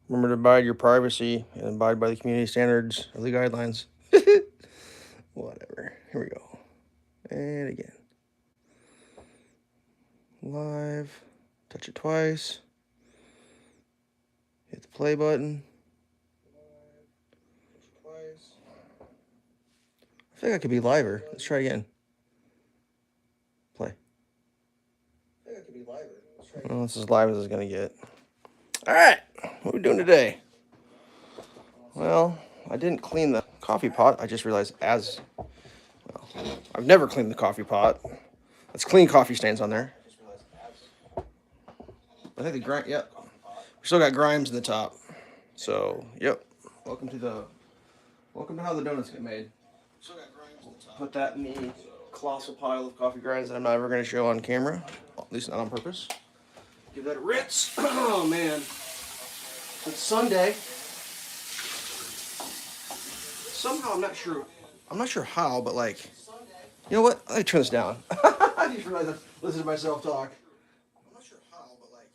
Remember to abide your privacy and abide by the community standards of the guidelines. Whatever. Here we go. And again. Live. Touch it twice. Hit the play button. Touch it twice. I think I could be liver. Let's try again. Play. I think I could be liver. Let's try again. Well, this is as live as it's going to get. All right. What are we doing today? Well, I didn't clean the coffee pot. I just realized I've never cleaned the coffee pot. Let's clean coffee stains on there. I think yep. We still got grimes in the top. So, yep. Welcome to how the donuts get made. Put that in the colossal pile of coffee grinds that I'm never going to show on camera. At least not on purpose. Give that a rinse. Oh, man. It's Sunday. Somehow, I'm not sure how, but like, you know what? Let me turn this down. I just realized I listen to myself talk. I'm not sure how, but like,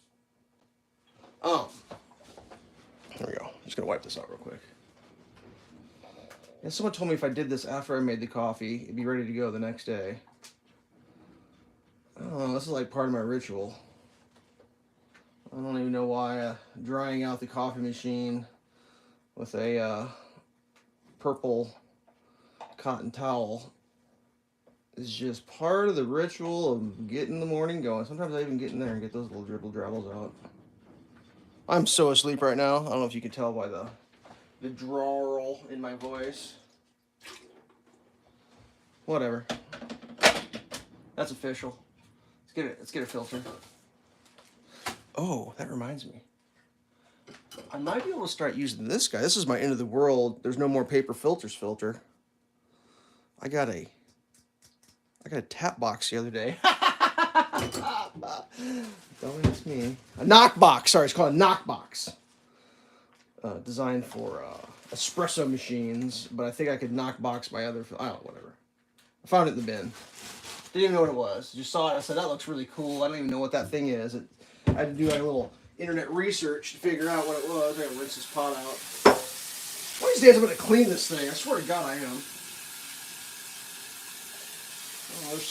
there we go. I'm just gonna wipe this out real quick. And someone told me if I did this after I made the coffee, it'd be ready to go the next day. I don't know. This is like part of my ritual. I don't even know why drying out the coffee machine with a purple cotton towel is just part of the ritual of getting the morning going. Sometimes I even get in there and get those little dribble drabbles out. I'm so asleep right now. I don't know if you can tell by the drawl in my voice. Whatever. That's official. Let's get a filter. Oh, that reminds me. I might be able to start using this guy. This is my end of the world. There's no more paper filters filter. I got a tap box the other day. Don't ask me. A knock box. Sorry, it's called a knock box. Designed for espresso machines, but I think I could knock box my other. I don't know, whatever. I found it in the bin. Didn't even know what it was. Just saw it. I said that looks really cool. I don't even know what that thing is. I had to do like a little internet research to figure out what it was. I gotta rinse this pot out. One of these days I'm gonna clean this thing. I swear to God I am. There's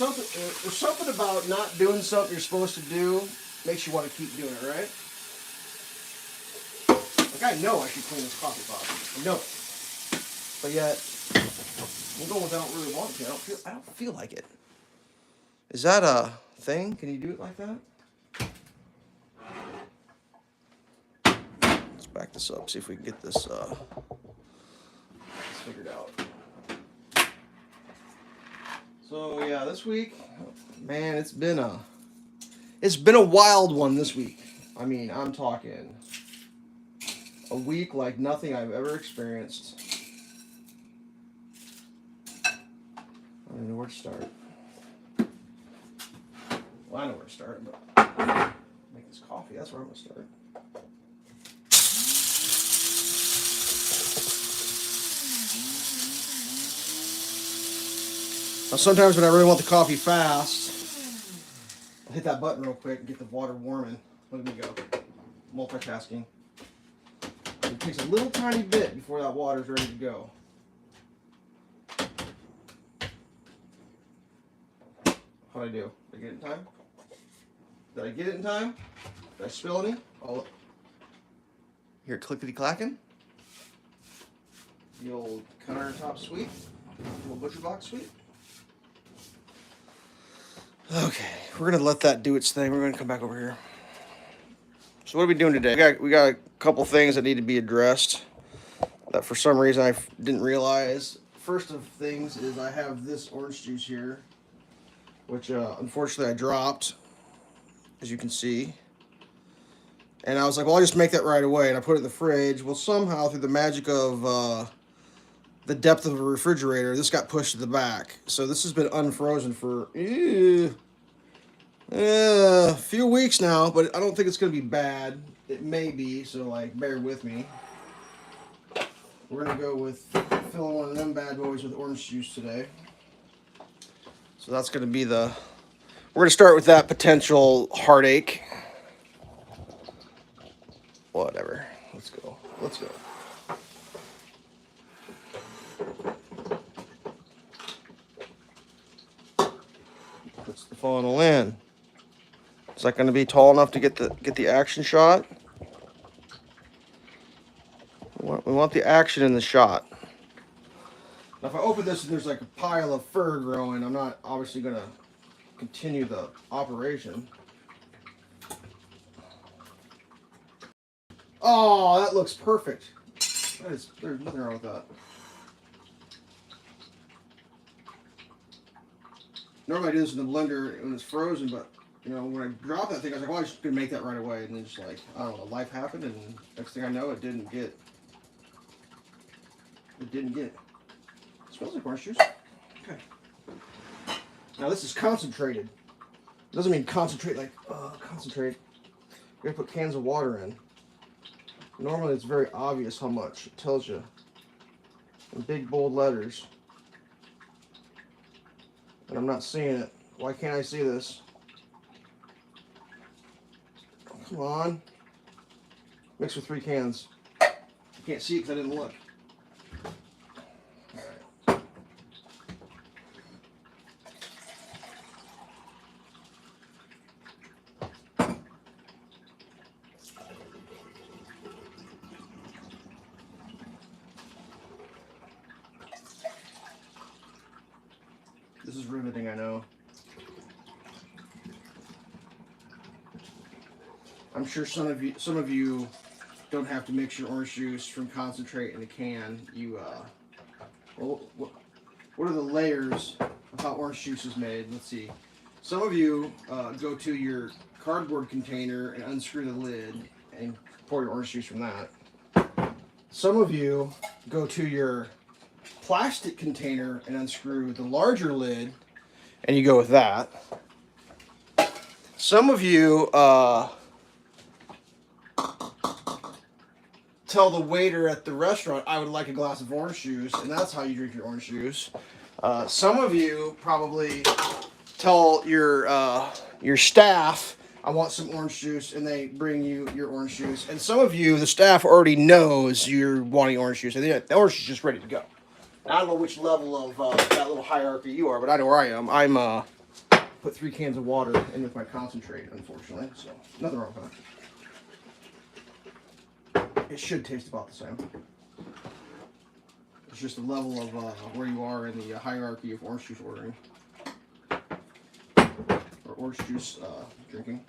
something about not doing something you're supposed to do makes you want to keep doing it, right? Like I know I should clean this coffee pot. I know it. But yet I'm going with I don't really want to. I don't feel like it. Is that a thing? Can you do it like that? Let's back this up, see if we can get this figured out. So yeah, this week, man, it's been a wild one this week. I mean, I'm talking a week like nothing I've ever experienced. I don't know where to start. Well, I know where to start, but make this coffee, that's where I'm going to start. Now, sometimes when I really want the coffee fast, I'll hit that button real quick and get the water warming. Look at me go. Multitasking. It takes a little tiny bit before that water's ready to go. How'd I do? Did I get it in time? Did I get it in time? Did I spill any? Oh, here, clickety-clacking. The old countertop sweep. Little butcher box sweep. Okay, we're going to let that do its thing. We're going to come back over here. So what are we doing today? We got a couple things that need to be addressed that for some reason I didn't realize. First of things is I have this orange juice here, which unfortunately I dropped, as you can see. And I was like, well, I'll just make that right away. And I put it in the fridge. Well, somehow through the magic of the depth of a refrigerator, this got pushed to the back. So this has been unfrozen for a few weeks now, but I don't think it's going to be bad. It may be, so like bear with me. We're going to go with filling one of them bad boys with orange juice today. So that's going to be we're going to start with that potential heartache. Whatever. Let's go. Let's go. Puts the funnel in. Is that going to be tall enough to get the action shot? We want the action in the shot. Now, if I open this and there's like a pile of fur growing, I'm not obviously going to continue the operation. Oh, that looks perfect. There's nothing wrong with that. Normally I do this in the blender when it's frozen, but you know, when I dropped that thing, I was like, well, I just gonna make that right away, and then just like, I don't know, life happened, and next thing I know, it didn't get. It smells like orange juice. Okay. Now this is concentrated. It doesn't mean concentrate like concentrate. You gotta put cans of water in. Normally it's very obvious how much. It tells you in big bold letters. And I'm not seeing it. Why can't I see this? Come on. Mix with 3 cans. I can't see it because I didn't look. Alright. This is riveting, I know. I'm sure some of you don't have to mix your orange juice from concentrate in a can. You well, what are the layers of how orange juice is made? Let's see. Some of you go to your cardboard container and unscrew the lid and pour your orange juice from that. Some of you go to your plastic container and unscrew the larger lid and you go with that. Some of you tell the waiter at the restaurant, I would like a glass of orange juice, and that's how you drink your orange juice. Some of you probably tell your staff, I want some orange juice, and they bring you your orange juice. And some of you, the staff already knows you're wanting orange juice, and the orange is just ready to go. I don't know which level of that little hierarchy you are, but I know where I am. I'm put 3 cans of water in with my concentrate, unfortunately, so nothing wrong with that. It should taste about the same. It's just the level of where you are in the hierarchy of orange juice ordering. Or orange juice drinking.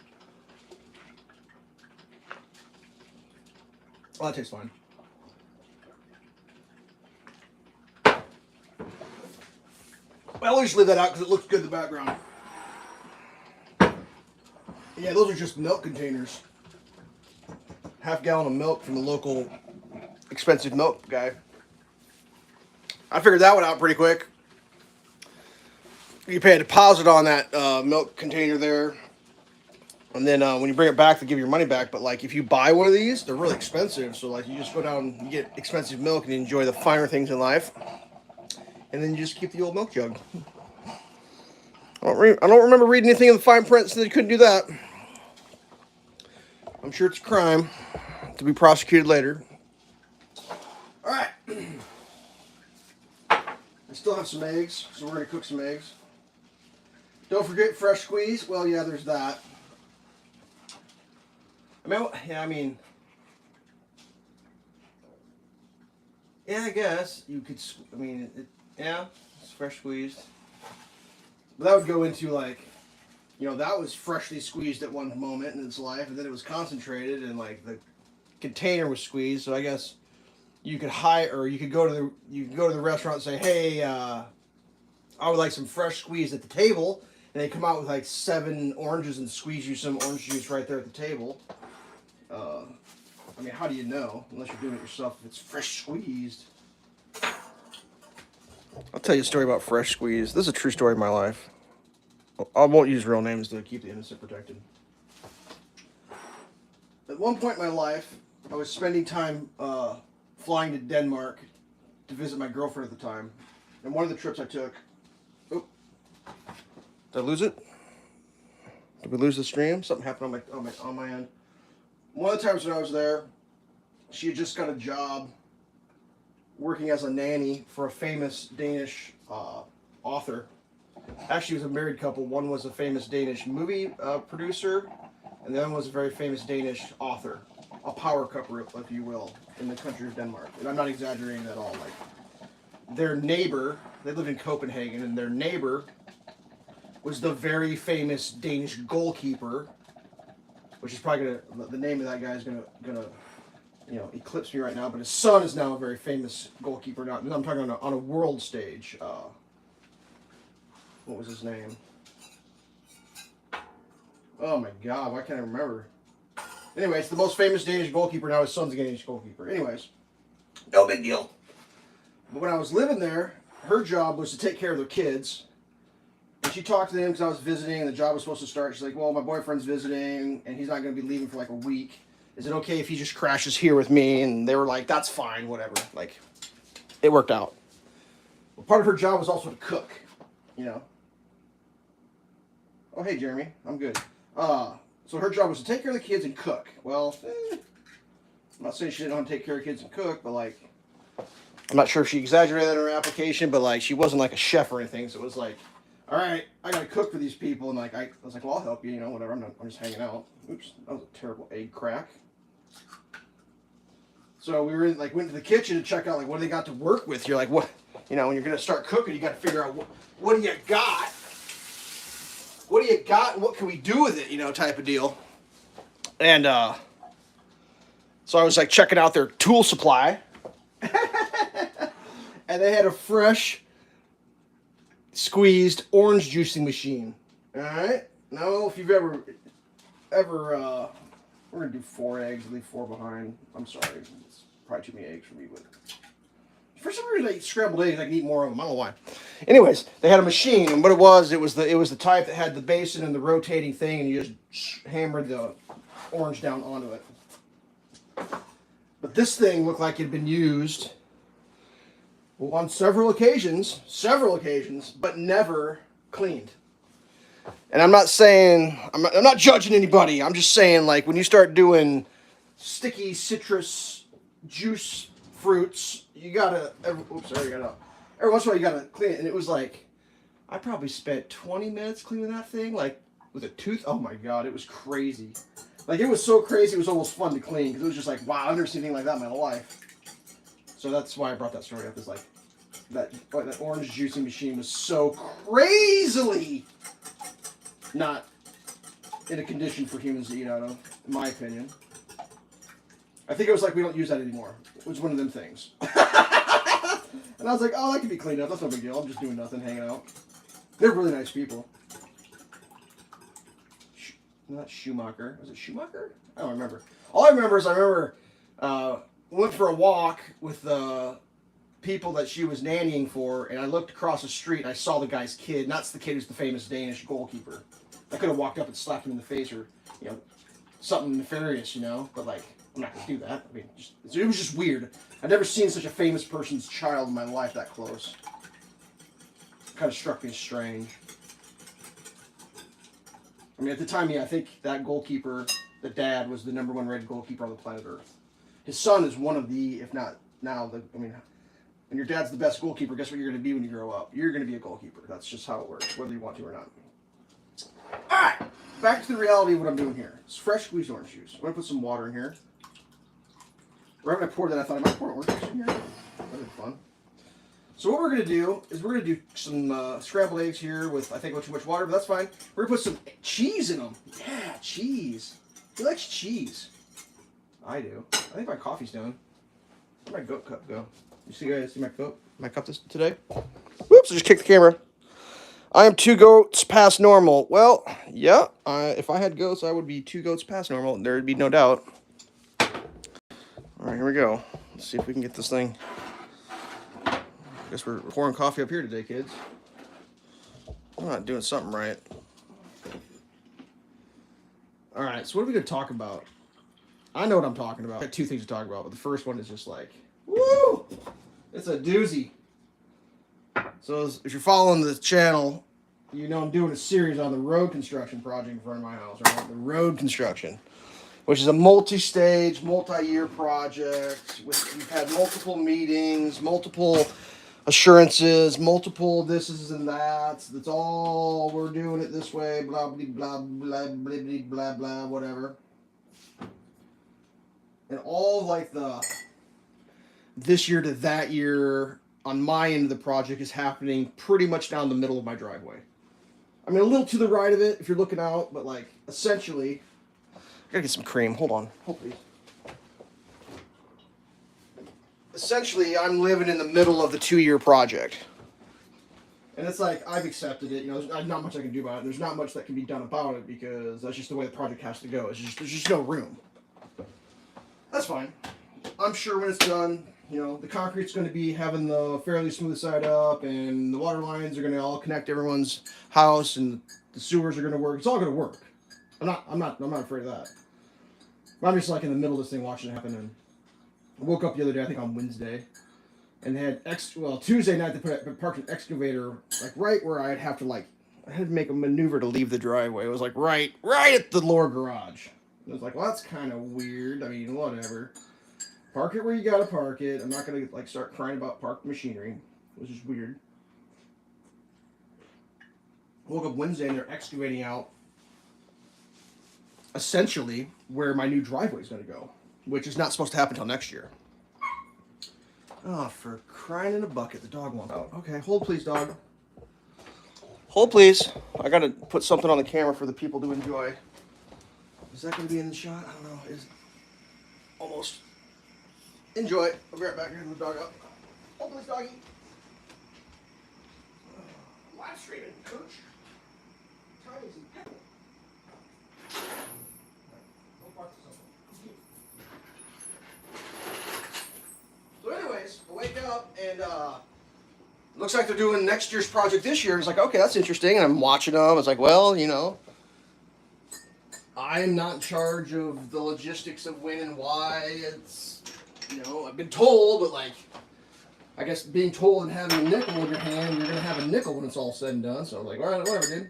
Oh, that tastes fine. Well, I'll just leave that out because it looks good in the background. Yeah, those are just milk containers. Half-gallon of milk from the local expensive milk guy. I figured that one out pretty quick. You pay a deposit on that milk container there, and then when you bring it back, they give you your money back. But like, if you buy one of these, they're really expensive. So like, you just go down and get expensive milk and you enjoy the finer things in life, and then you just keep the old milk jug. I don't remember reading anything in the fine print so that you couldn't do that. I'm sure it's a crime to be prosecuted later. All right. I still have some eggs, so we're going to cook some eggs. Don't forget fresh squeeze. Well, yeah, there's that. I mean, I guess you could, yeah, it's fresh squeezed. But that would go into like, you know, that was freshly squeezed at one moment in its life, and then it was concentrated, and like the container was squeezed. So I guess you could go to the restaurant and say, hey, I would like some fresh squeeze at the table, and they come out with like 7 oranges and squeeze you some orange juice right there at the table. I mean, how do you know unless you're doing it yourself if it's fresh squeezed? I'll tell you a story about fresh squeeze. This is a true story of my life. I won't use real names to keep the innocent protected. At one point in my life, I was spending time flying to Denmark to visit my girlfriend at the time. And one of the trips I took... Oh, did I lose it? Did we lose the stream? Something happened on my end. One of the times when I was there, she had just got a job working as a nanny for a famous Danish author. Actually, it was a married couple. One was a famous Danish movie producer, and the other one was a very famous Danish author, a power couple, if you will, in the country of Denmark. And I'm not exaggerating at all. Like, their neighbor, they lived in Copenhagen, and their neighbor was the very famous Danish goalkeeper, which is probably the name of that guy is gonna eclipse me right now. But his son is now a very famous goalkeeper. Now I'm talking on a world stage. What was his name? Oh my God, why can't I remember? Anyways, the most famous Danish goalkeeper, now his son's a Danish goalkeeper. Anyways, no big deal. But when I was living there, her job was to take care of their kids. And she talked to them because I was visiting and the job was supposed to start. She's like, well, my boyfriend's visiting and he's not going to be leaving for like a week. Is it okay if he just crashes here with me? And they were like, that's fine, whatever. Like, it worked out. Well, part of her job was also to cook, you know. Oh, hey, Jeremy. I'm good. So her job was to take care of the kids and cook. Well, I'm not saying she didn't know how to take care of kids and cook, but, like, I'm not sure if she exaggerated that in her application, but, like, she wasn't, like, a chef or anything. So it was like, all right, I got to cook for these people. And, like, I was like, well, I'll help you, you know, whatever. I'm just hanging out. Oops, that was a terrible egg crack. So we were went to the kitchen to check out, like, what do they got to work with? You're like, what? You know, when you're going to start cooking, you got to figure out what do you got? What do you got and what can we do with it, you know, type of deal. And so I was like checking out their tool supply. And they had a fresh squeezed orange juicing machine. Alright? Now if you've ever we're gonna do 4 eggs, leave 4 behind. I'm sorry. It's probably too many eggs for me, but for some reason I eat scrambled eggs, I can eat more of them. I don't know why. Anyways, they had a machine, and what it was the type that had the basin and the rotating thing, and you just hammered the orange down onto it. But this thing looked like it had been used on several occasions, but never cleaned. And I'm not saying I'm not judging anybody. I'm just saying, like, when you start doing sticky citrus juice fruits, you gotta every once in a while you gotta clean it. And it was like, I probably spent 20 minutes cleaning that thing, like with a tooth. Oh my God, it was crazy. Like, it was so crazy, it was almost fun to clean because it was just like, wow, I've never seen anything like that in my life. So that's why I brought that story up. Is like that orange juicing machine was so crazily not in a condition for humans to eat out of, in my opinion. I think it was like, we don't use that anymore. It was one of them things. And I was like, oh, that can be cleaned up. That's no big deal. I'm just doing nothing, hanging out. They're really nice people. Not Schumacher. Was it Schumacher? I don't remember. All I remember is we went for a walk with the people that she was nannying for, and I looked across the street and I saw the guy's kid, and that's the kid who's the famous Danish goalkeeper. I could have walked up and slapped him in the face or, you know, something nefarious, you know, but like, I'm not going to do that. I mean, it was just weird. I've never seen such a famous person's child in my life that close. It kind of struck me as strange. I mean, at the time, yeah, I think that goalkeeper, the dad, was the #1 rated goalkeeper on the planet Earth. His son is one of the, if not now, when your dad's the best goalkeeper, guess what you're going to be when you grow up? You're going to be a goalkeeper. That's just how it works, whether you want to or not. All right, back to the reality of what I'm doing here. It's fresh squeezed orange juice. I'm going to put some water in here. Right when I poured that, I thought, I might pour orange juice in here. That'd be fun. So what we're going to do is we're going to do some scrambled eggs here with, I think, too much water, but that's fine. We're going to put some cheese in them. Yeah, cheese. Who likes cheese? I do. I think my coffee's done. Where'd my goat cup go? You guys see my cup today? Whoops, I just kicked the camera. I am 2 goats past normal. Well, yeah, if I had goats, I would be 2 goats past normal. There'd be no doubt. All right, here we go. Let's see if we can get this thing. Guess we're pouring coffee up here today, kids. I'm not doing something right. All right, so what are we going to talk about? I know what I'm talking about. I got 2 things to talk about, but the first one is just like, woo! It's a doozy. So if you're following the channel, you know I'm doing a series on the road construction project in front of my house, right? The road construction. which is a multi-stage, multi-year project. We've had multiple meetings, multiple assurances, multiple thises and that's. That's all, we're doing it this way, blah, blah, blah, blah, blah, blah, blah, blah, whatever. And all like the this year to that year on my end of the project is happening pretty much down the middle of my driveway. I mean, a little to the right of it if you're looking out, but like essentially, I gotta get some cream. Hold on, hold please. Essentially, I'm living in the middle of the 2-year project, and it's like I've accepted it. You know, there's not much I can do about it. There's not much that can be done about it because that's just the way the project has to go. There's just no room. That's fine. I'm sure when it's done, you know, the concrete's going to be having the fairly smooth side up, and the water lines are going to all connect everyone's house, and the sewers are going to work. It's all going to work. I'm not afraid of that. I'm just like in the middle of this thing watching it happen. And I woke up the other day, I think on Wednesday, and they had Tuesday night they parked an excavator like right where I'd have to I had to make a maneuver to leave the driveway. It was like right at the lower garage. I was like, well, that's kind of weird. I mean, whatever. Park it where you gotta park it. I'm not gonna like start crying about parked machinery. It was just weird. Woke up Wednesday and they're excavating out essentially where my new driveway is gonna go, which is not supposed to happen until next year. Oh, for crying in a bucket, the dog won't out. Okay, hold please, dog. Hold please. I gotta put something on the camera for the people to enjoy. Is that gonna be in the shot? I don't know. Is almost. Enjoy. I'll be right back. Here's the dog up. Open this doggy. Live streaming, coach. Time is impeccable. So anyways, I wake up and looks like they're doing next year's project this year. It's like, okay, that's interesting. And I'm watching them. It's like, well, you know, I'm not in charge of the logistics of when and why. It's, you know, I've been told, but like, I guess being told and having a nickel in your hand, you're going to have a nickel when it's all said and done. So I'm like, all right, whatever, dude.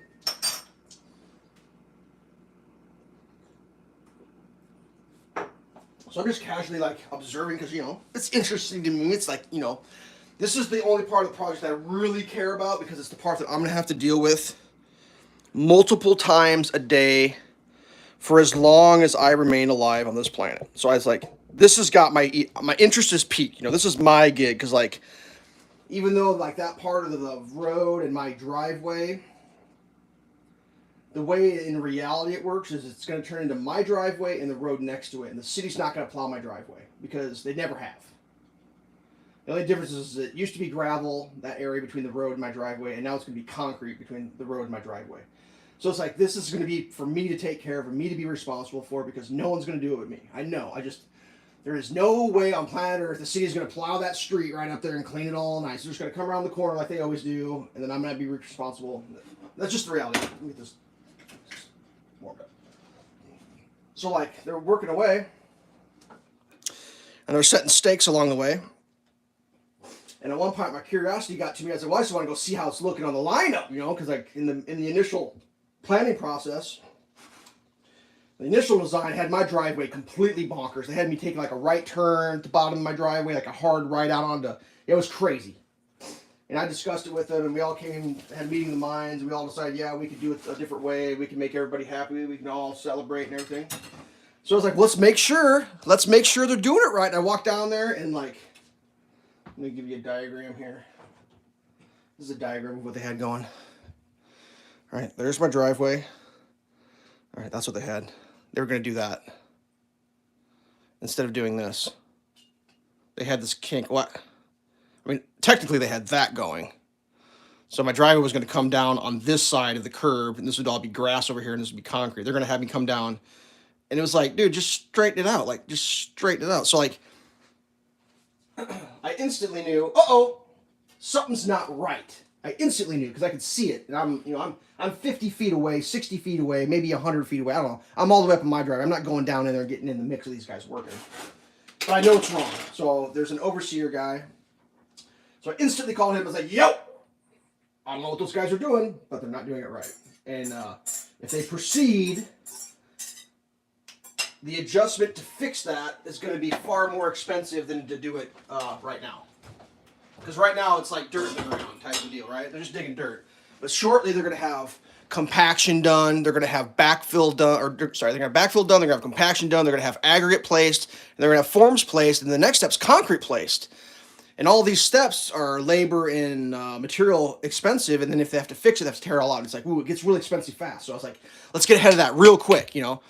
So I'm just casually like observing because, you know, it's interesting to me. It's like, you know, this is the only part of the project that I really care about because it's the part that I'm going to have to deal with multiple times a day for as long as I remain alive on this planet. So I was like, this has got my interest is peaked. You know, this is my gig because, like, even though like that part of the road and my driveway, the way in reality it works is it's going to turn into my driveway and the road next to it, and the city's not going to plow my driveway because they never have. The only difference is it used to be gravel, that area between the road and my driveway, and now it's going to be concrete between the road and my driveway. So it's like, this is going to be for me to take care of, for me to be responsible for, because no one's going to do it with me. I know. There is no way on planet Earth the city's going to plow that street right up there and clean it all nice. They're just going to come around the corner like they always do, and then I'm going to be responsible. That's just the reality. Let me get this warmed up. So, like, they're working away, and they're setting stakes along the way. And at one point, my curiosity got to me. I said, well, I just want to go see how it's looking on the lineup, you know, because, like, in the initial planning process, the initial design had my driveway completely bonkers. They had me taking like a right turn at the bottom of my driveway, like a hard right out onto. It was crazy. And I discussed it with them, and we all had a meeting of the minds, and we all decided, yeah, we could do it a different way. We can make everybody happy. We can all celebrate and everything. So I was like, let's make sure they're doing it right. And I walked down there, and like, let me give you a diagram here. This is a diagram of what they had going. All right, there's my driveway. All right, that's what they had. They were going to do that instead of doing this. They had this kink. What? I mean, technically they had that going. So my driveway was going to come down on this side of the curb, and this would all be grass over here, and this would be concrete. They're going to have me come down, and it was like, dude, just straighten it out. Like, just straighten it out. So like, I instantly knew, something's not right. I instantly knew because I could see it, and I'm 50 feet away, 60 feet away, maybe 100 feet away. I don't know. I'm all the way up in my driveway. I'm not going down in there and getting in the mix of these guys working. But I know it's wrong. So there's an overseer guy. So I instantly called him and was like, yo, I don't know what those guys are doing, but they're not doing it right. And if they proceed the adjustment to fix that is going to be far more expensive than to do it right now. Because right now it's like dirt in the ground type of deal, right? They're just digging dirt. But shortly they're going to have compaction done. They're going to have backfill done, they're going to have backfill done. They're going to have compaction done. They're going to have aggregate placed. And they're going to have forms placed. And the next step's concrete placed. And all these steps are labor and material expensive. And then if they have to fix it, they have to tear it all out. It's like, ooh, it gets really expensive fast. So I was like, let's get ahead of that real quick, you know?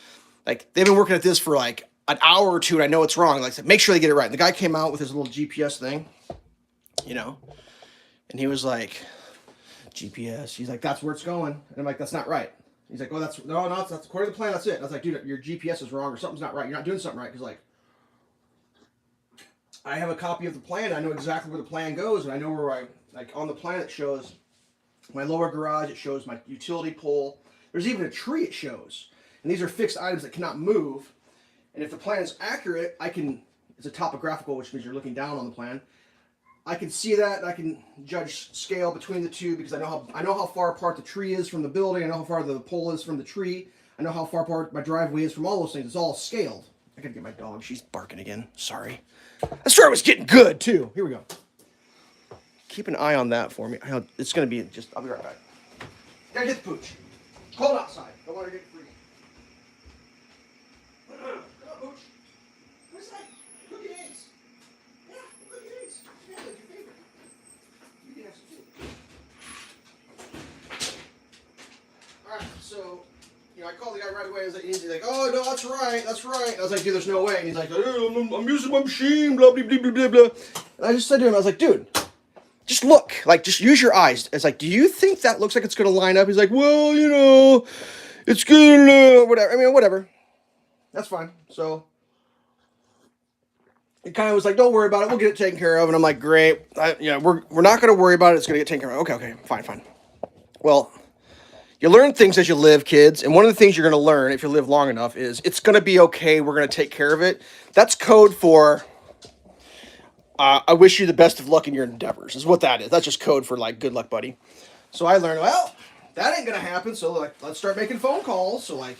Like, they've been working at this for like an hour or two, and I know it's wrong. Like, I said, make sure they get it right. And the guy came out with his little GPS thing, you know? And he was like, GPS. He's like, that's where it's going. And I'm like, that's not right. He's like, oh, that's according to the plan, that's it. And I was like, dude, your GPS is wrong or something's not right. You're not doing something right. Because, like, I have a copy of the plan. I know exactly where the plan goes. And I know where like, on the plan it shows my lower garage. It shows my utility pole. There's even a tree it shows. And these are fixed items that cannot move. And if the plan is accurate, it's a topographical, which means you're looking down on the plan. I can see that, and I can judge scale between the two because I know how far apart the tree is from the building. I know how far the pole is from the tree. I know how far apart my driveway is from all those things. It's all scaled. I gotta get my dog. She's barking again. Sorry. That story was getting good too. Here we go. Keep an eye on that for me. It's gonna be I'll be right back. Gotta get the pooch. Cold outside. Don't want her to get freezing. Come on, pooch. What's that? Look at eggs. Yeah, look at eggs. Yeah, that's your favorite. You can have some too. Alright, so, I called the guy right away. He's like, oh, no, that's right. And I was like, dude, there's no way. And he's like, I'm using my machine, blah, blah, blah, blah, blah, blah. And I just said to him, I was like, dude, just look. Like, just use your eyes. It's like, do you think that looks like it's going to line up? He's like, well, it's going to, whatever. I mean, whatever. That's fine. So, it kind of was like, don't worry about it. We'll get it taken care of. And I'm like, great. We're not going to worry about it. It's going to get taken care of. Okay, fine. Well, you learn things as you live, kids. And one of the things you're going to learn if you live long enough is it's going to be okay. We're going to take care of it. That's code for I wish you the best of luck in your endeavors is what that is. That's just code for like, good luck, buddy. So I learned, well, that ain't going to happen. So like, let's start making phone calls. So like,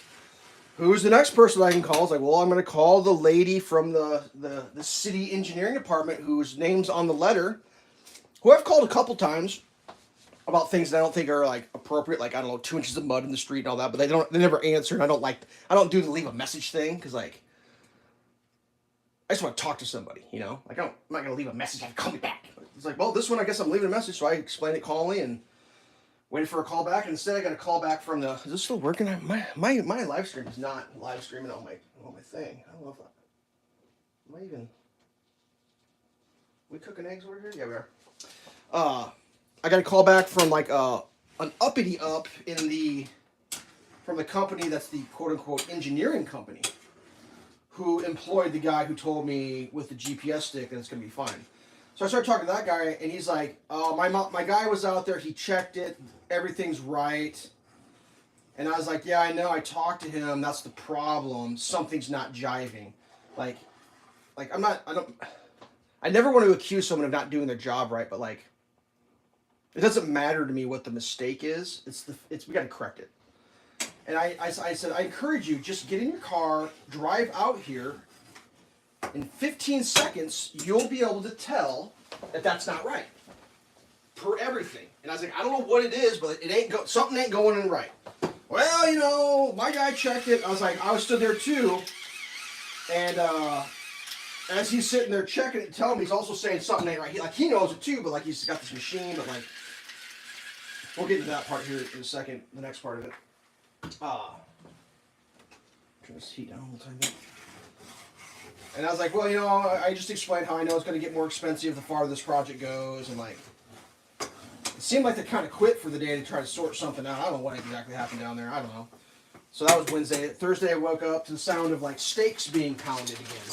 who's the next person I can call? It's like, well, I'm going to call the lady from the city engineering department whose name's on the letter, who I've called a couple times about things that I don't think are like appropriate, like, I don't know, 2 inches of mud in the street and all that, but they never answer, and I don't do the leave a message thing, because like, I just want to talk to somebody, like, I'm not going to leave a message, have to call me back. It's like, well, this one, I guess I'm leaving a message, so I explained it calmly and waited for a call back, and instead I got a call back from is this still working? My live stream is not live streaming on my thing. I don't know if we cooking eggs over here? Yeah, we are. I got a call back from like an uppity up from the company that's the quote unquote engineering company, who employed the guy who told me with the GPS stick that it's gonna be fine. So I started talking to that guy, and he's like, "Oh, my guy was out there. He checked it. Everything's right." And I was like, "Yeah, I know. I talked to him. That's the problem. Something's not jiving. Like I never want to accuse someone of not doing their job right, but like, it doesn't matter to me what the mistake is. We got to correct it." And I said, I encourage you, just get in your car, drive out here. In 15 seconds, you'll be able to tell that that's not right. Per everything. And I was like, I don't know what it is, but something ain't going in right. Well, my guy checked it. I was like, I stood there too. And as he's sitting there checking it and telling me, he's also saying something ain't right. He knows it too, but like, he's got this machine, but like, we'll get into that part here in a second, the next part of it. Turn this heat down a little tiny bit. And I was like, well, I just explained how I know it's going to get more expensive the farther this project goes, and like, it seemed like they kind of quit for the day to try to sort something out. I don't know what exactly happened down there. I don't know. So that was Wednesday. Thursday, I woke up to the sound of like steaks being pounded again.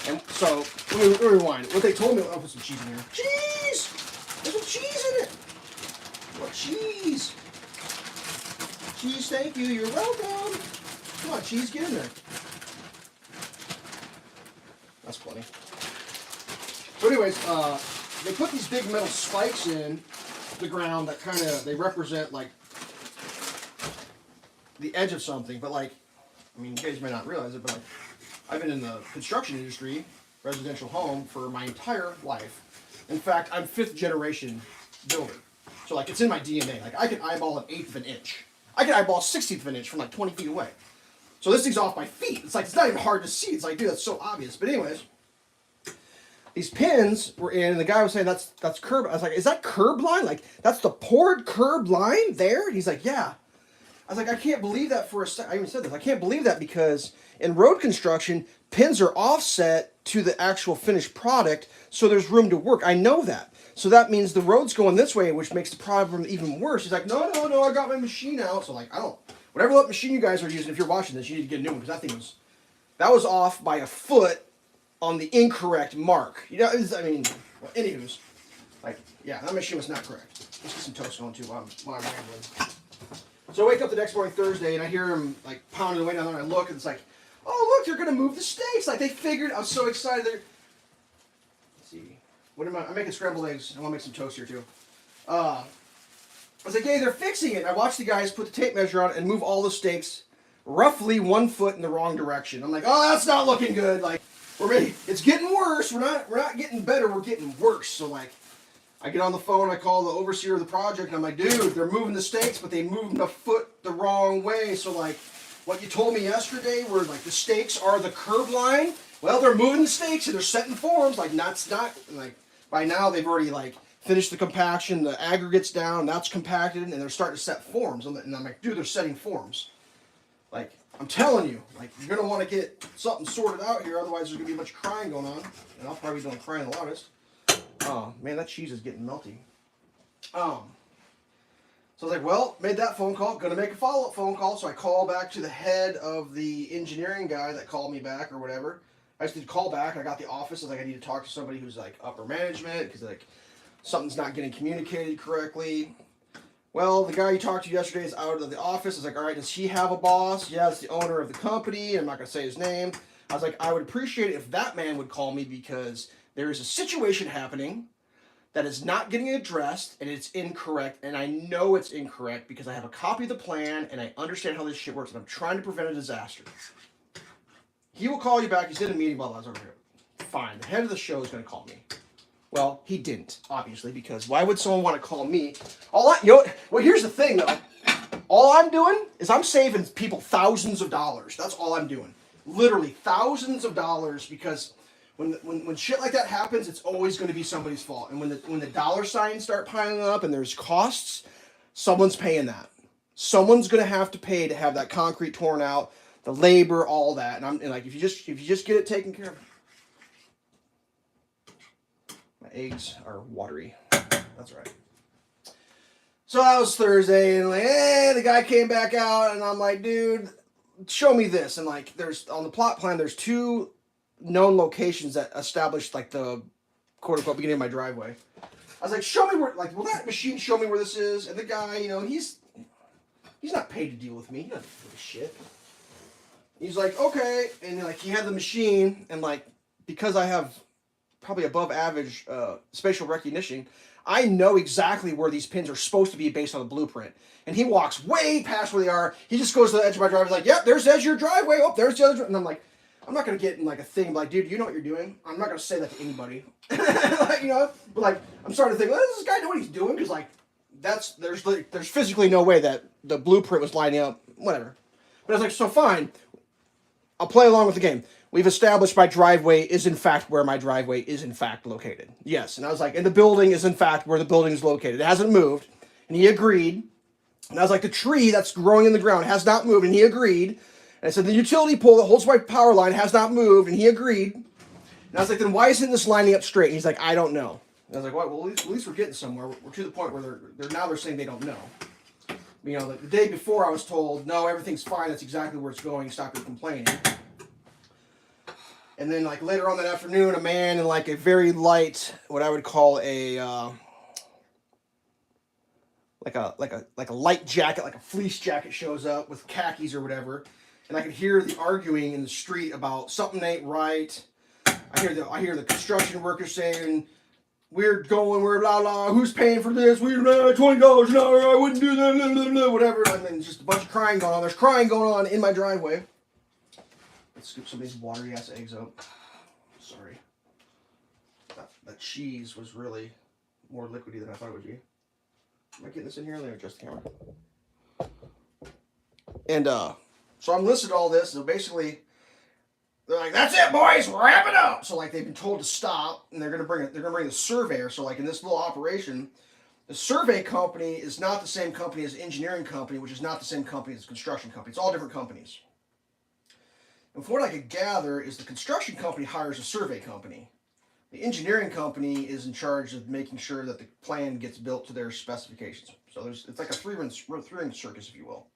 And so, let me rewind. What they told me, I'll put some cheese in here. Cheese! There's some cheese in it! What cheese? Cheese, thank you. You're welcome. Come on, cheese, get in there. That's plenty. So anyways, they put these big metal spikes in the ground that they represent like the edge of something, but like, I mean, you guys may not realize it, but like, I've been in the construction industry, residential home, for my entire life. In fact, I'm 5th generation builder. So like, it's in my DNA. Like, I can eyeball 1/8 of an inch. I can eyeball 1/16 of an inch from like 20 feet away. So this thing's off my feet. It's like, it's not even hard to see. It's like, dude, that's so obvious. But anyways, these pins were in, and the guy was saying that's curb. I was like, is that curb line? Like, that's the poured curb line there? And he's like, yeah. I was like, I can't believe that for a second. I even said this. I can't believe that because in road construction, pins are offset to the actual finished product, so there's room to work. I know that. So that means the road's going this way, which makes the problem even worse. He's like, no, I got my machine out. So like, whatever machine you guys are using, if you're watching this, you need to get a new one because that was off by a foot on the incorrect mark. You know, I mean, well, anywho's, like, yeah, that machine was not correct. Let's get some toast going too while I'm rambling. So I wake up the next morning, Thursday, and I hear him like pounding away down there, and I look, and it's like, oh look, they're gonna move the steaks. Like they figured. I was so excited. Let's see, what am I? I'm making scrambled eggs. I want to make some toast here too. I was like, hey, they're fixing it. And I watched the guys put the tape measure on it and move all the steaks roughly 1 foot in the wrong direction. I'm like, oh, that's not looking good. Like, it's getting worse. We're not getting better. We're getting worse. So like, I get on the phone. I call the overseer of the project, and I'm like, dude, they're moving the steaks, but they moved a foot the wrong way. So like, what you told me yesterday, where like the steaks are the curb line. Well, they're moving the steaks and they're setting forms. Like, not like by now they've already like finished the compaction, the aggregates down, that's compacted, and they're starting to set forms. And I'm like, dude, they're setting forms. Like, I'm telling you, like, you're going to want to get something sorted out here, otherwise there's going to be a bunch of crying going on. And I'll probably be doing crying the loudest. Oh, man, that cheese is getting melty. So I was like, well, made that phone call, going to make a follow-up phone call. So I call back to the head of the engineering guy that called me back or whatever. I just did call back. I got the office. I was like, I need to talk to somebody who's like upper management because like something's not getting communicated correctly. Well, the guy you talked to yesterday is out of the office. I was like, all right, does he have a boss? Yeah, it's the owner of the company. I'm not going to say his name. I was like, I would appreciate it if that man would call me because there is a situation happening that is not getting addressed and it's incorrect. And I know it's incorrect because I have a copy of the plan and I understand how this shit works and I'm trying to prevent a disaster. He will call you back. He's in a meeting, blah, blah, blah. Fine. The head of the show is going to call me. Well, he didn't, obviously, because why would someone want to call me? Well, here's the thing, though. All I'm doing is I'm saving people thousands of dollars. That's all I'm doing. Literally thousands of dollars because when shit like that happens, it's always going to be somebody's fault. And when the dollar signs start piling up and there's costs, someone's paying that. Someone's going to have to pay to have that concrete torn out, the labor, all that. And like if you just get it taken care of. My eggs are watery. That's right. So that was Thursday, and like, the guy came back out, and I'm like, dude, show me this. And like, there's on the plot plan, there's 2 known locations that established like the quote unquote beginning of my driveway. I was like, show me where, like, will that machine show me where this is? And the guy, you know, he's not paid to deal with me. He doesn't give a shit. He's like, okay, and like he had the machine, and like because I have probably above average spatial recognition, I know exactly where these pins are supposed to be based on the blueprint. And he walks way past where they are. He just goes to the edge of my driveway. He's like, yep, there's the edge of your driveway. Oh, there's the other. And I'm like, I'm not going to get in like a thing like, dude, you know what you're doing? I'm not going to say that to anybody. Like, you know, but like, I'm starting to think, well, does this guy know what he's doing? Because like, there's physically no way that the blueprint was lining up, whatever. But I was like, so fine. I'll play along with the game. We've established my driveway is in fact where my driveway is in fact located. Yes. And I was like, and the building is in fact where the building is located. It hasn't moved. And he agreed. And I was like, the tree that's growing in the ground has not moved. And he agreed. And I said, the utility pole that holds my power line has not moved. And he agreed. And I was like, then why isn't this lining up straight? And he's like, I don't know. And I was like, well, at least we're getting somewhere. We're to the point where they're saying they don't know. You know, the day before I was told, no, everything's fine. That's exactly where it's going. Stop your complaining. And then, like, later on that afternoon, a man in, like, a very light, what I would call a, like a light jacket, like a fleece jacket shows up with khakis or whatever. And I could hear the arguing in the street about something ain't right. I hear the construction workers saying, we're blah, blah, who's paying for this? We're $20 an hour, I wouldn't do that, blah, blah, blah, whatever. And then just a bunch of crying going on. There's crying going on in my driveway. scoop some of these watery ass eggs up. Sorry. That cheese was really more liquidy than I thought it would be. Am I getting this in here? Let me adjust the camera. And so I'm listed all this. So basically, they're like, "That's it, boys, wrap it up." So like they've been told to stop, and they're gonna bring the surveyor. So like in this little operation, the survey company is not the same company as the engineering company, which is not the same company as the construction company. It's all different companies. And from what I could gather is the construction company hires a survey company. The engineering company is in charge of making sure that the plan gets built to their specifications. So it's like a three-ring circus, if you will.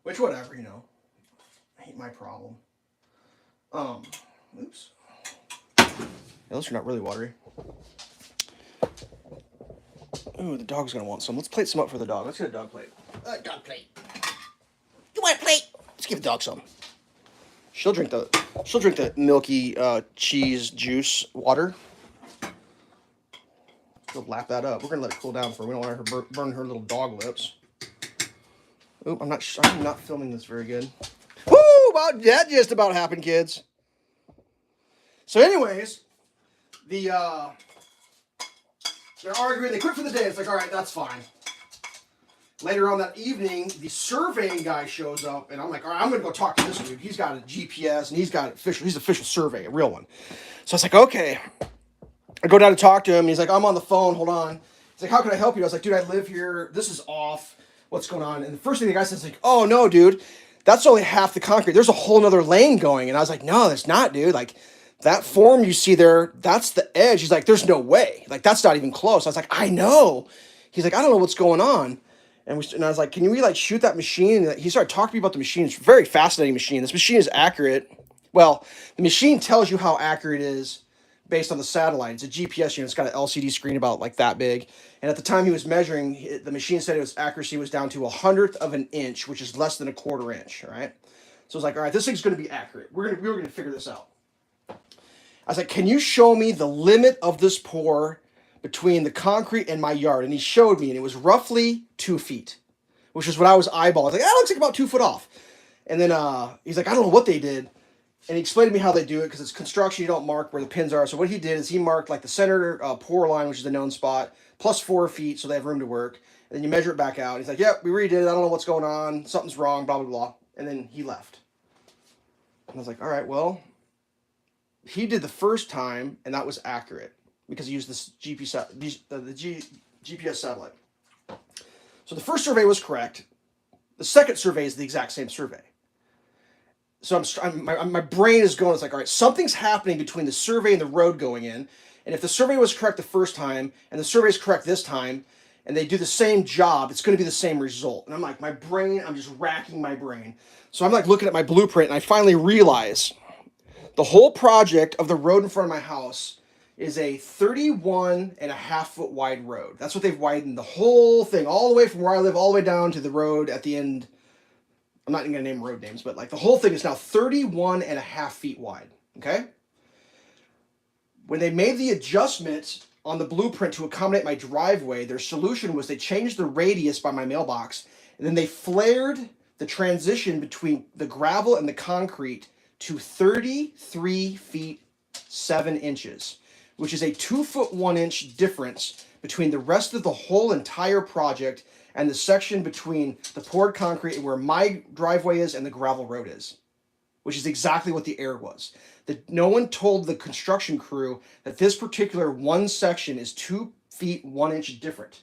Which, whatever, you know, ain't my problem. Oops. Yeah, those are not really watery. Ooh, the dog's gonna want some. Let's plate some up for the dog. Let's get a dog plate. Dog plate. You want a plate? Let's give the dog some. She'll drink the milky cheese juice water. She'll lap that up. We're gonna let it cool down for. We don't want her to burn her little dog lips. Oop, I'm not filming this very good. Woo! That just about happened, kids. So, anyways, they're arguing. They quit for the day. It's like, all right, that's fine. Later on that evening, the surveying guy shows up, and I'm like, all right, I'm going to go talk to this dude. He's got a GPS, and he's an official survey, a real one. So I was like, okay. I go down to talk to him, and he's like, I'm on the phone, hold on. He's like, how can I help you? I was like, dude, I live here. This is off. What's going on? And the first thing the guy says is like, oh, no, dude, that's only half the concrete. There's a whole nother lane going. And I was like, no, that's not, dude. Like, that form you see there, that's the edge. He's like, there's no way. Like, that's not even close. I was like, I know. He's like, I don't know what's going on. And I was like, can you like shoot that machine? And he started talking to me about the machine. It's a very fascinating machine. This machine is accurate. Well, the machine tells you how accurate it is based on the satellite. It's a GPS unit. It's got an LCD screen about like that big. And at the time he was measuring, the machine said its accuracy was down to 1/100 of an inch, which is less than 1/4 inch, all right? So I was like, all right, this thing's going to be accurate. We were going to figure this out. I was like, can you show me the limit of this pour between the concrete and my yard? And he showed me, and it was roughly 2 feet, which is what I was eyeballing. I was like, that looks like about 2 foot off. And then he's like, I don't know what they did. And he explained to me how they do it, because it's construction, you don't mark where the pins are. So what he did is he marked like the center pour line, which is a known spot, plus 4 feet, so they have room to work. And then you measure it back out. He's like, yep, we redid it. I don't know what's going on. Something's wrong, blah, blah, blah. And then he left. And I was like, all right, well, he did the first time, and that was accurate, because he used this GPS satellite. So the first survey was correct. The second survey is the exact same survey. So my brain is going, it's like, all right, something's happening between the survey and the road going in. And if the survey was correct the first time, and the survey is correct this time, and they do the same job, it's going to be the same result. And I'm like, I'm just racking my brain. So I'm like looking at my blueprint, and I finally realize the whole project of the road in front of my house is a 31.5-foot wide road. That's what they've widened the whole thing, all the way from where I live, all the way down to the road at the end. I'm not even going to name road names, but like the whole thing is now 31.5 feet wide, okay? When they made the adjustment on the blueprint to accommodate my driveway, their solution was they changed the radius by my mailbox, and then they flared the transition between the gravel and the concrete to 33 feet 7 inches, which is a 2 foot 1 inch difference between the rest of the whole entire project and the section between the poured concrete and where my driveway is and the gravel road is, which is exactly what the error was. No one told the construction crew that this particular one section is 2 feet 1 inch different.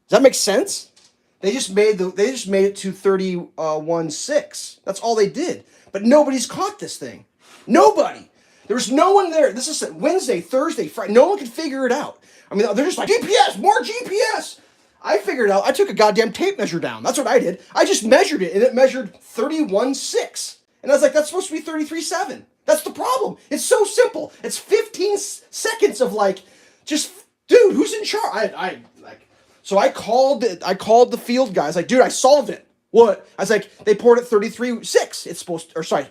Does that make sense? They just made it to 31.6. That's all they did. But nobody's caught this thing. Nobody. There was no one there. This is Wednesday, Thursday, Friday. No one could figure it out. I mean, they're just like, GPS, more GPS. I figured it out. I took a goddamn tape measure down. That's what I did. I just measured it, and it measured 31.6. And I was like, that's supposed to be 33.7. That's the problem. It's so simple. It's 15 seconds of like, just, dude, who's in charge? So I called the field guys. Like, dude, I solved it. What? I was like, they poured it 33.6. It's supposed to, or sorry,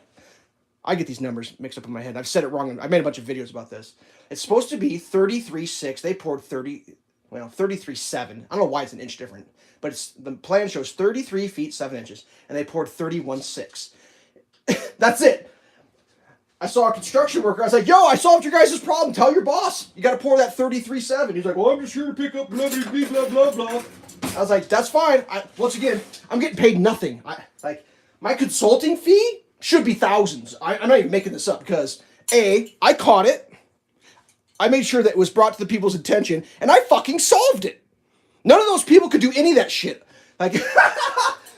I get these numbers mixed up in my head. I've said it wrong. I made a bunch of videos about this. It's supposed to be 33.6. They poured 33.7. I don't know why it's an inch different, but the plan shows 33 feet 7 inches, and they poured 31.6. That's it. I saw a construction worker. I was like, yo, I solved your guys' problem. Tell your boss. You got to pour that 33.7. He's like, well, I'm just here to pick up blah, blah, blah, blah, blah, blah. I was like, that's fine. Once again, I'm getting paid nothing. My consulting fee should be thousands. I'm not even making this up because, A, I caught it. I made sure that it was brought to the people's attention, and I fucking solved it. None of those people could do any of that shit. Like,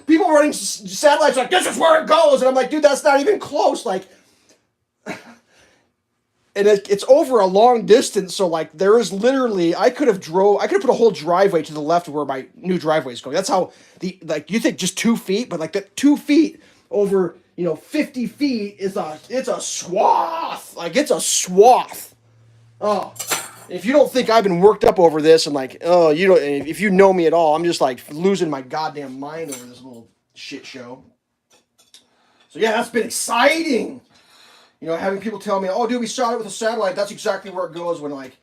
people running satellites like, this is where it goes. And I'm like, dude, that's not even close. Like, and it's over a long distance, so like there is literally I could have put a whole driveway to the left of where my new driveway is going. That's how you think just 2 feet, but like that 2 feet over 50 feet is it's a swath. Like it's a swath. Oh, if you don't think I've been worked up over this and like if you know me at all, I'm just like losing my goddamn mind over this little shit show. So yeah, that's been exciting. Having people tell me, oh, dude, we shot it with a satellite. That's exactly where it goes when, like,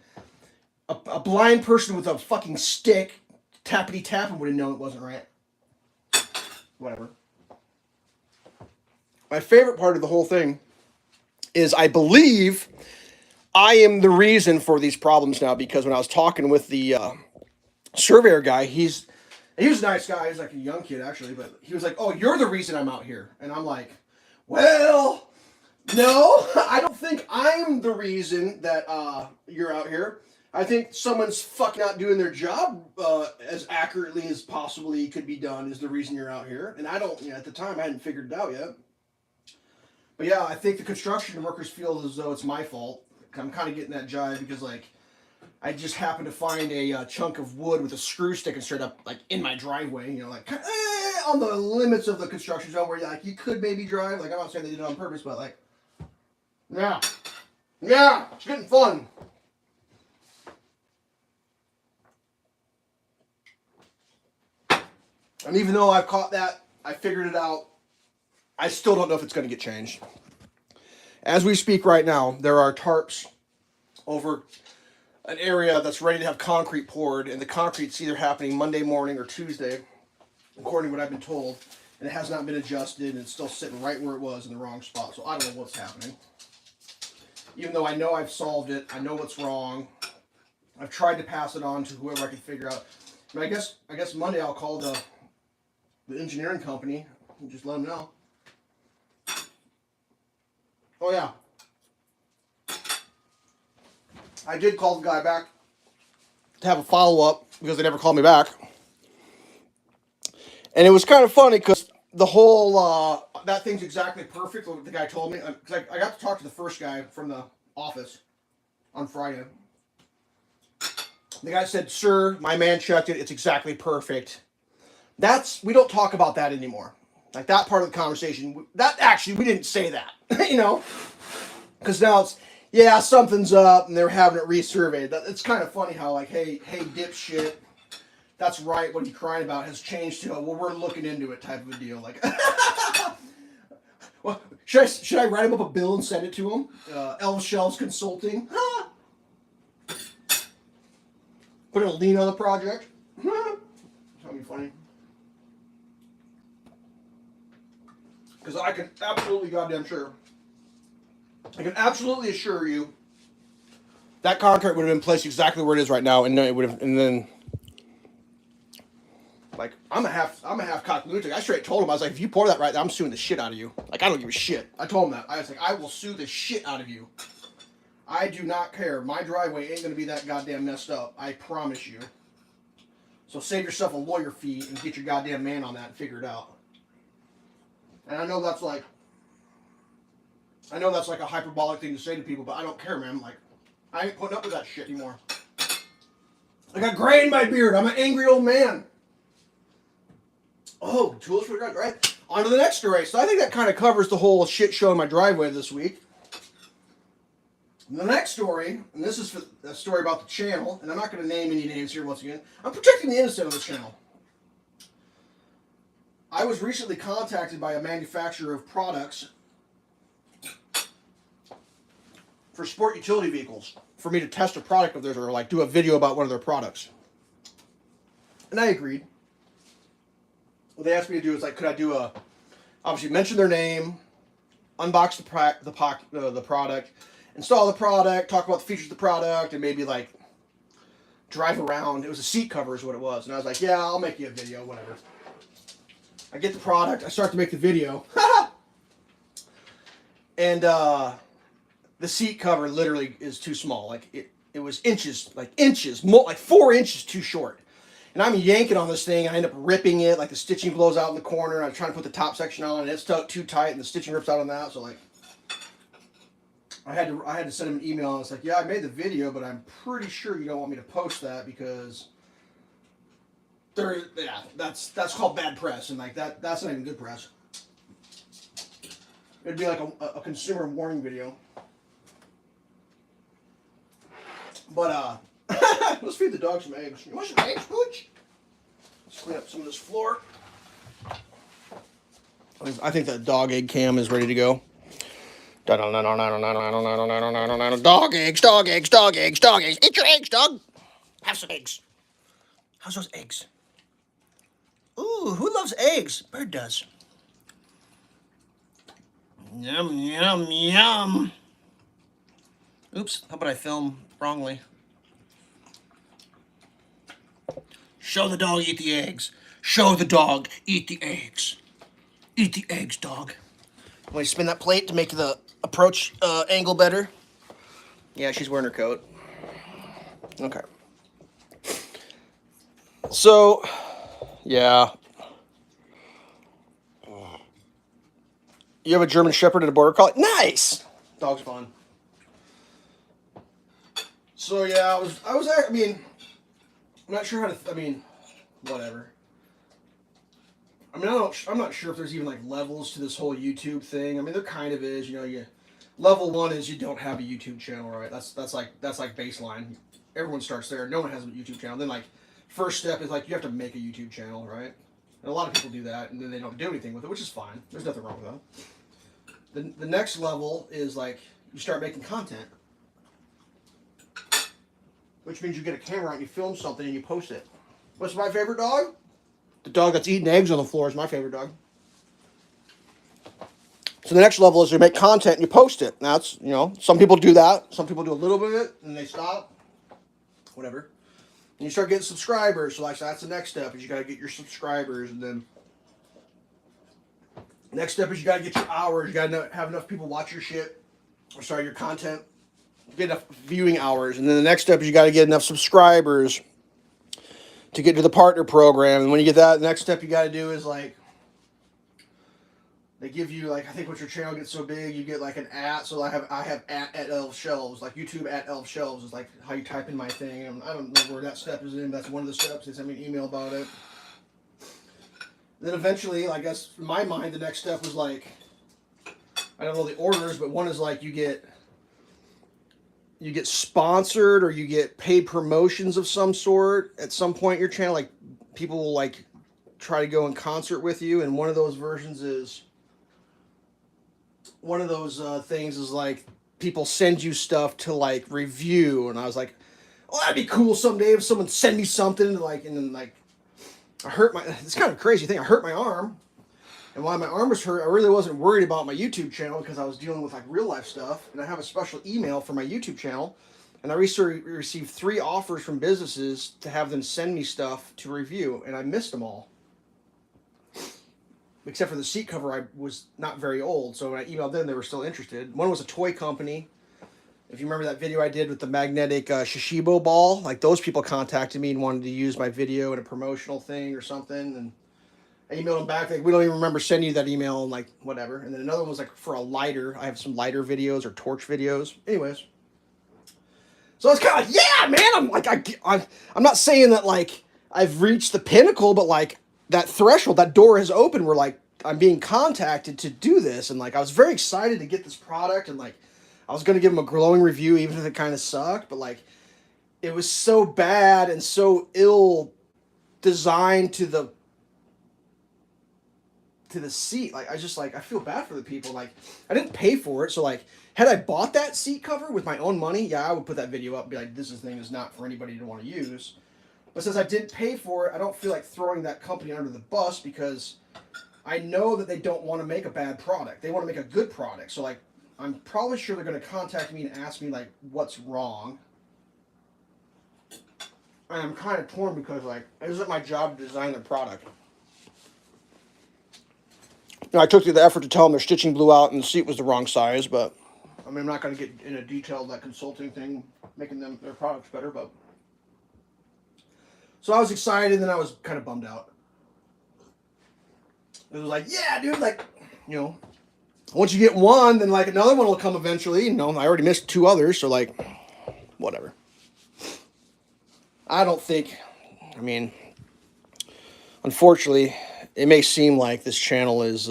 a blind person with a fucking stick, tappity-tapping, would have known it wasn't right. Whatever. My favorite part of the whole thing is I believe I am the reason for these problems now because when I was talking with the surveyor guy, he was a nice guy. He's like a young kid, actually, but he was like, oh, you're the reason I'm out here. And I'm like, well... No, I don't think I'm the reason that you're out here. I think someone's fucking not doing their job as accurately as possibly could be done is the reason you're out here. And I don't, at the time, I hadn't figured it out yet. But yeah, I think the construction workers feel as though it's my fault. I'm kind of getting that jive because, like, I just happened to find a chunk of wood with a screw sticking straight up, like, in my driveway, like, on the limits of the construction zone where, like, you could maybe drive. Like, I'm not saying they did it on purpose, but, like, yeah, it's getting fun. And even though I've caught that, I figured it out, I still don't know if it's going to get changed. As we speak right now, there are tarps over an area that's ready to have concrete poured, and the concrete's either happening Monday morning or Tuesday, according to what I've been told, and it has not been adjusted, and it's still sitting right where it was in the wrong spot, so I don't know what's happening. Even though I know I've solved it, I know what's wrong. I've tried to pass it on to whoever I can figure out. But I guess Monday I'll call the engineering company and just let them know. Oh yeah. I did call the guy back to have a follow-up because they never called me back. And it was kind of funny because the whole, that thing's exactly perfect, what the guy told me. Because I got to talk to the first guy from the office on Friday. The guy said, sir, my man checked it. It's exactly perfect. We don't talk about that anymore. Like that part of the conversation, we didn't say that, Because now it's, yeah, something's up and they're having it resurveyed. It's kind of funny how like, hey, dipshit. That's right, what he's crying about has changed to, well, we're looking into it type of a deal. Like, well, should I write him up a bill and send it to him? Elveshelves Consulting. Put a lien on the project. That'd be funny. Because I can absolutely assure you that concrete would have been placed exactly where it is right now, and then like I'm a half cock lunatic. I straight told him, I was like, if you pour that right there, I'm suing the shit out of you. Like I don't give a shit. I told him that. I was like, I will sue the shit out of you. I do not care. My driveway ain't gonna be that goddamn messed up. I promise you. So save yourself a lawyer fee and get your goddamn man on that and figure it out. And I know that's like a hyperbolic thing to say to people, but I don't care, man. Like, I ain't putting up with that shit anymore. I got gray in my beard. I'm an angry old man. Oh, tools for the garden. Right. On to the next story. So I think that kind of covers the whole shit show in my driveway this week. The next story, and this is a story about the channel, and I'm not going to name any names here once again. I'm protecting the innocent of this channel. I was recently contacted by a manufacturer of products for sport utility vehicles for me to test a product of theirs or like do a video about one of their products. And I agreed. What they asked me to do is like, could I do obviously mention their name, unbox the product, install the product, talk about the features of the product, and maybe like drive around. It was a seat cover is what it was. And I was like, yeah, I'll make you a video, whatever. I get the product. I start to make the video. And the seat cover literally is too small. Like it was inches, like 4 inches too short. And I'm yanking on this thing. I end up ripping it. Like the stitching blows out in the corner. I'm trying to put the top section on, and it's too tight, and the stitching rips out on that. So like, I had to send him an email. And it's like, yeah, I made the video, but I'm pretty sure you don't want me to post that because that's called bad press, and like that's not even good press. It'd be like a consumer warning video. But let's feed the dog some eggs. You want some eggs, Pooch? Let's clean up some of this floor. I think the dog egg cam is ready to go. Dog eggs, dog eggs, dog eggs, dog eggs. Eat your eggs, dog. Have some eggs. How's those eggs? Ooh, who loves eggs? Bird does. Yum, yum, yum. Oops, how about I film wrongly? Show the dog eat the eggs. Show the dog eat the eggs. Eat the eggs, dog. Want to spin that plate to make the approach angle better? Yeah, she's wearing her coat. Okay. So, yeah. You have a German Shepherd and a Border Collie? Nice! Dog's fun. So, yeah, I mean, I'm not sure how to, whatever. I mean, I'm not sure if there's even like levels to this whole YouTube thing. I mean, there kind of is, level 1 is you don't have a YouTube channel, right? That's like baseline. Everyone starts there. No one has a YouTube channel. Then like, first step is like, you have to make a YouTube channel, right? And a lot of people do that, and then they don't do anything with it, which is fine. There's nothing wrong with that. The next level is like, you start making content. Which means you get a camera and you film something and you post it. What's my favorite dog? The dog that's eating eggs on the floor is my favorite dog. So the next level is you make content and you post it. Now it's, some people do that. Some people do a little bit of it and they stop. Whatever. And you start getting subscribers. So like that's the next step is you got to get your subscribers. And then next step is you got to get your hours. You got to have enough people watch your shit. Or sorry, your content. Get enough viewing hours. And then the next step is you got to get enough subscribers to get to the partner program. And when you get that, the next step you got to do is like, they give you like, I think once your channel gets so big, you get like an @ So I have at Elveshelves, like YouTube at Elveshelves is like how you type in my thing. And I don't know where that step is in. That's one of the steps. They sent me an email about it. Then eventually, I guess in my mind, the next step was like, I don't know the orders, but one is like you get sponsored or you get paid promotions of some sort at some point in your channel. Like people will like try to go in concert with you, and one of those versions is things is like people send you stuff to like review, and I was like, oh, that'd be cool someday if someone send me something to like, and then like it's kind of a crazy thing. I hurt my arm, and while my arm was hurt, I really wasn't worried about my YouTube channel because I was dealing with like real life stuff, and I have a special email for my YouTube channel, and I recently received 3 offers from businesses to have them send me stuff to review, and I missed them all. Except for the seat cover, I was not very old, so when I emailed them, they were still interested. One was a toy company. If you remember that video I did with the magnetic Shishibo ball, like those people contacted me and wanted to use my video in a promotional thing or something, and I emailed them back, like, we don't even remember sending you that email, and like, whatever. And then another one was like for a lighter. I have some lighter videos or torch videos. Anyways. So it's kind of like, yeah, man, I'm not saying that like I've reached the pinnacle, but like that threshold, that door has opened where like I'm being contacted to do this. And like, I was very excited to get this product, and like, I was going to give them a glowing review, even if it kind of sucked, but like, it was so bad and so ill designed to the seat. Like, I feel bad for the people. Like, I didn't pay for it. So like, had I bought that seat cover with my own money, yeah, I would put that video up and be like, this thing is not for anybody to want to use. But since I didn't pay for it, I don't feel like throwing that company under the bus because I know that they don't want to make a bad product. They want to make a good product. So like, I'm probably sure they're going to contact me and ask me like what's wrong. And I'm kind of torn because like, it isn't my job to design their product. I took the effort to tell them their stitching blew out and the seat was the wrong size, but I mean, I'm not going to get in a detailed like consulting thing, making them their products better. But so I was excited, and then I was kind of bummed out. It was like, yeah, dude, like, once you get one, then like another one will come eventually. I already missed 2 others, so like, whatever. I don't think, I mean, unfortunately, it may seem like this channel is,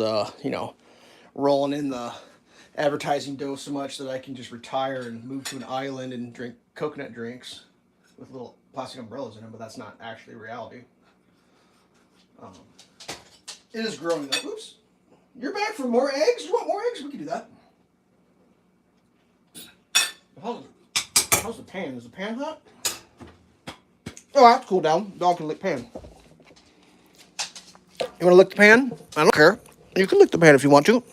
rolling in the advertising dough so much that I can just retire and move to an island and drink coconut drinks with little plastic umbrellas in them, but that's not actually reality. It is growing though. Oops. You're back for more eggs? You want more eggs? We can do that. How's the pan? Is the pan hot? Oh, I have to cool down. Dog can lick pan. You want to lick the pan? I don't care. You can lick the pan if you want to.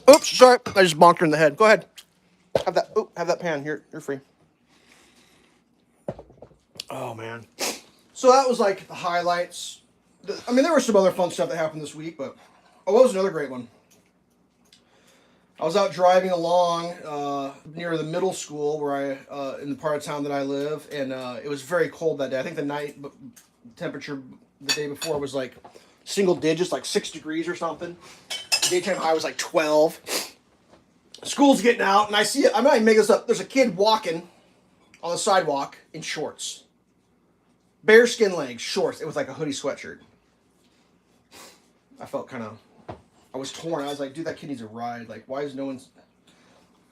Oops, sorry. I just bonked her in the head. Go ahead. Have that pan. Here, you're free. Oh, man. So that was like the highlights. I mean, there were some other fun stuff that happened this week, but what was another great one? I was out driving along near the middle school where in the part of town that I live, and it was very cold that day. I think the night temperature the day before was like single digits, like 6 degrees or something. The daytime high was like 12. School's getting out, and I see it. I might make this up. There's a kid walking on the sidewalk in shorts. Bare skin legs, shorts. It was like a hoodie sweatshirt. I felt I was torn. I was like, dude, that kid needs a ride. Like, why is no one